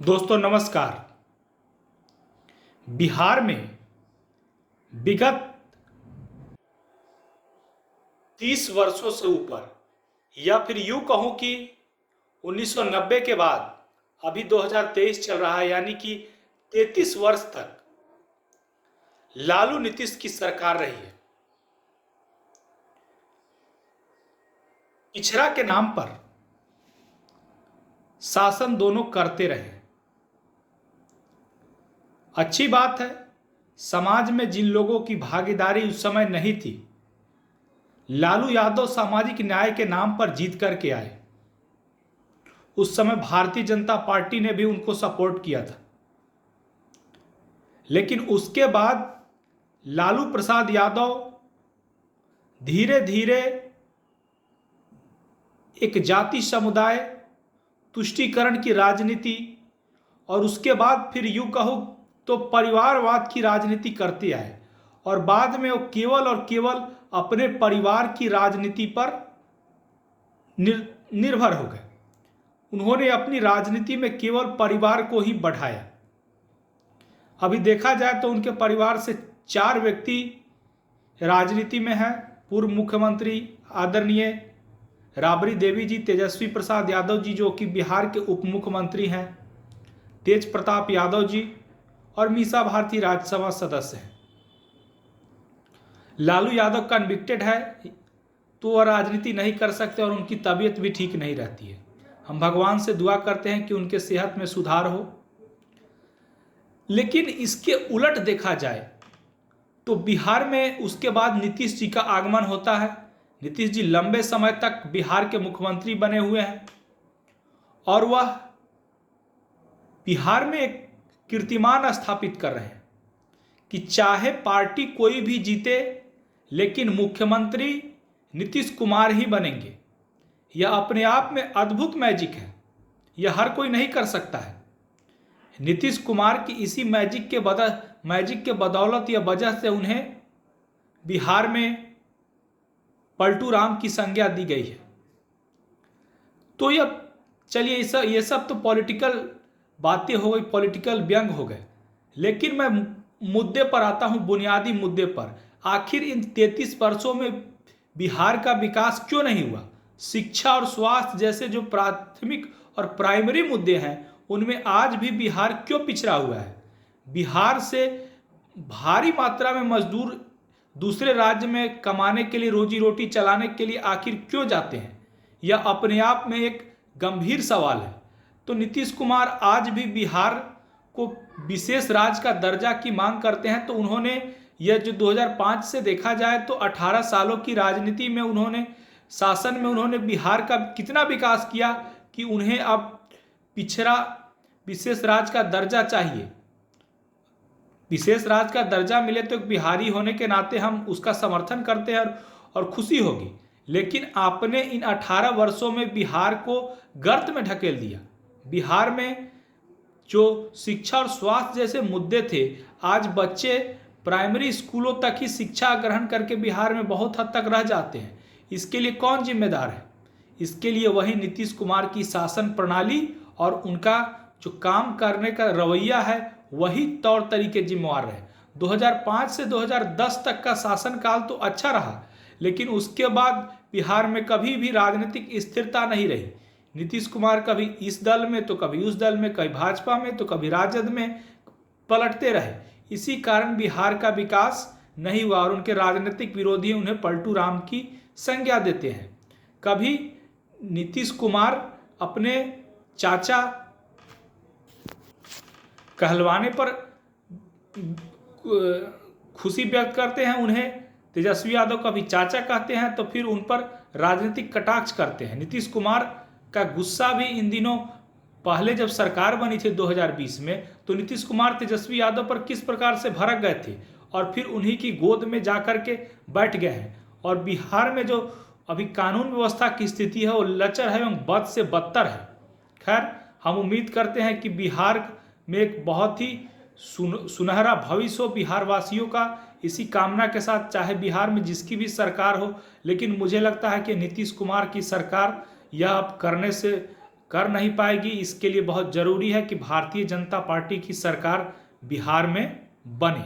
दोस्तों नमस्कार। बिहार में विगत 30 वर्षों से ऊपर या फिर यूं कहूं कि 1990 के बाद अभी 2023 चल रहा है, यानी कि 33 वर्ष तक लालू नीतीश की सरकार रही है। पिछड़ा के नाम पर शासन दोनों करते रहे। अच्छी बात है, समाज में जिन लोगों की भागीदारी उस समय नहीं थी, लालू यादव सामाजिक न्याय के नाम पर जीत करके आए। उस समय भारतीय जनता पार्टी ने भी उनको सपोर्ट किया था, लेकिन उसके बाद लालू प्रसाद यादव धीरे धीरे एक जाति समुदाय तुष्टीकरण की राजनीति और उसके बाद फिर यूं कहूं तो परिवारवाद की राजनीति करते आए और बाद में वो केवल और केवल अपने परिवार की राजनीति पर निर्भर हो गए। उन्होंने अपनी राजनीति में केवल परिवार को ही बढ़ाया। अभी देखा जाए तो उनके परिवार से 4 व्यक्ति राजनीति में हैं। पूर्व मुख्यमंत्री आदरणीय राबड़ी देवी जी, तेजस्वी प्रसाद यादव जी जो कि बिहार के उप मुख्यमंत्री हैं, तेज प्रताप यादव जी और मीसा भारती राज्यसभा सदस्य हैं। लालू यादव कन्विक्टेड है तो वह राजनीति नहीं कर सकते और उनकी तबीयत भी ठीक नहीं रहती है। हम भगवान से दुआ करते हैं कि उनके सेहत में सुधार हो। लेकिन इसके उलट देखा जाए तो बिहार में उसके बाद नीतीश जी का आगमन होता है। नीतीश जी लंबे समय तक बिहार के मुख्यमंत्री बने हुए हैं और वह बिहार में एक कीर्तिमान स्थापित कर रहे हैं कि चाहे पार्टी कोई भी जीते, लेकिन मुख्यमंत्री नीतीश कुमार ही बनेंगे। यह अपने आप में अद्भुत मैजिक है, यह हर कोई नहीं कर सकता है। नीतीश कुमार की इसी मैजिक के बदौलत या वजह से उन्हें बिहार में पलटू राम की संज्ञा दी गई है। तो यह चलिए ये सब तो पॉलिटिकल बातें हो गई, पॉलिटिकल व्यंग हो गए। लेकिन मैं मुद्दे पर आता हूं, बुनियादी मुद्दे पर। आखिर इन 33 वर्षों में बिहार का विकास क्यों नहीं हुआ? शिक्षा और स्वास्थ्य जैसे जो प्राथमिक और प्राइमरी मुद्दे हैं, उनमें आज भी बिहार क्यों पिछड़ा हुआ है? बिहार से भारी मात्रा में मजदूर दूसरे राज्य में कमाने के लिए, रोजी रोटी चलाने के लिए आखिर क्यों जाते हैं? यह अपने आप में एक गंभीर सवाल है। तो नीतीश कुमार आज भी बिहार को विशेष राज्य का दर्जा की मांग करते हैं। तो उन्होंने यह जो 2005 से देखा जाए तो 18 सालों की राजनीति में उन्होंने शासन में उन्होंने बिहार का कितना विकास किया कि उन्हें अब पिछड़ा विशेष राज्य का दर्जा चाहिए। विशेष राज्य का दर्जा मिले तो बिहारी होने के नाते हम उसका समर्थन करते हैं और खुशी होगी। लेकिन आपने इन 18 वर्षों में बिहार को गर्त में ढकेल दिया। बिहार में जो शिक्षा और स्वास्थ्य जैसे मुद्दे थे, आज बच्चे प्राइमरी स्कूलों तक ही शिक्षा ग्रहण करके बिहार में बहुत हद तक रह जाते हैं। इसके लिए कौन जिम्मेदार है? इसके लिए वही नीतीश कुमार की शासन प्रणाली और उनका जो काम करने का रवैया है, वही तौर तरीके जिम्मेवार रहे। 2005 से 2010 तक का शासनकाल तो अच्छा रहा, लेकिन उसके बाद बिहार में कभी भी राजनीतिक स्थिरता नहीं रही। नीतीश कुमार कभी इस दल में तो कभी उस दल में, कभी भाजपा में तो कभी राजद में पलटते रहे। इसी कारण बिहार का विकास नहीं हुआ और उनके राजनीतिक विरोधी उन्हें पलटू राम की संज्ञा देते हैं। कभी नीतीश कुमार अपने चाचा कहलवाने पर खुशी व्यक्त करते हैं, उन्हें तेजस्वी यादव कभी चाचा कहते हैं तो फिर उन पर राजनीतिक कटाक्ष करते हैं। नीतीश कुमार का गुस्सा भी इन दिनों, पहले जब सरकार बनी थी 2020 में, तो नीतीश कुमार तेजस्वी यादव पर किस प्रकार से भड़क गए थे और फिर उन्हीं की गोद में जाकर के बैठ गए हैं। और बिहार में जो अभी कानून व्यवस्था की स्थिति है वो लचर है एवं बद से बदतर है। खैर, हम उम्मीद करते हैं कि बिहार में एक बहुत ही सुनहरा भविष्य हो बिहार वासियों का। इसी कामना के साथ चाहे बिहार में जिसकी भी सरकार हो, लेकिन मुझे लगता है कि नीतीश कुमार की सरकार यह अब कर नहीं पाएगी। इसके लिए बहुत ज़रूरी है कि भारतीय जनता पार्टी की सरकार बिहार में बने।